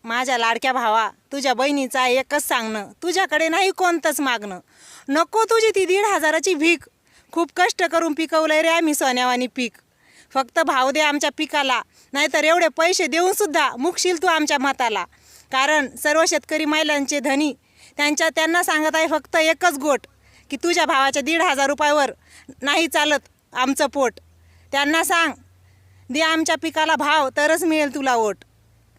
माझ्या लाडक्या भावा, तुझ्या बहिणीचा एकच सांगणं, तुझ्याकडे नाही कोणतंच मागणं. नको तुझी ती 1,500ची भीक. खूप कष्ट करून पिकवलंय रे आम्ही सोन्यावानी पीक. फक्त भाव दे आमच्या पिकाला, नाहीतर एवढे पैसे देऊन सुद्धा मुकशील तू आमच्या मताला. कारण सर्व शेतकरी महिलांचे धनी त्यांना सांगत आहे फक्त एकच गोट, की तुझ्या भावाच्या 1,500 रुपयावर नाही चालत आमचं पोट. त्यांना सांग, दे आमच्या पिकाला भाव, तरच मिळेल तुला वोट.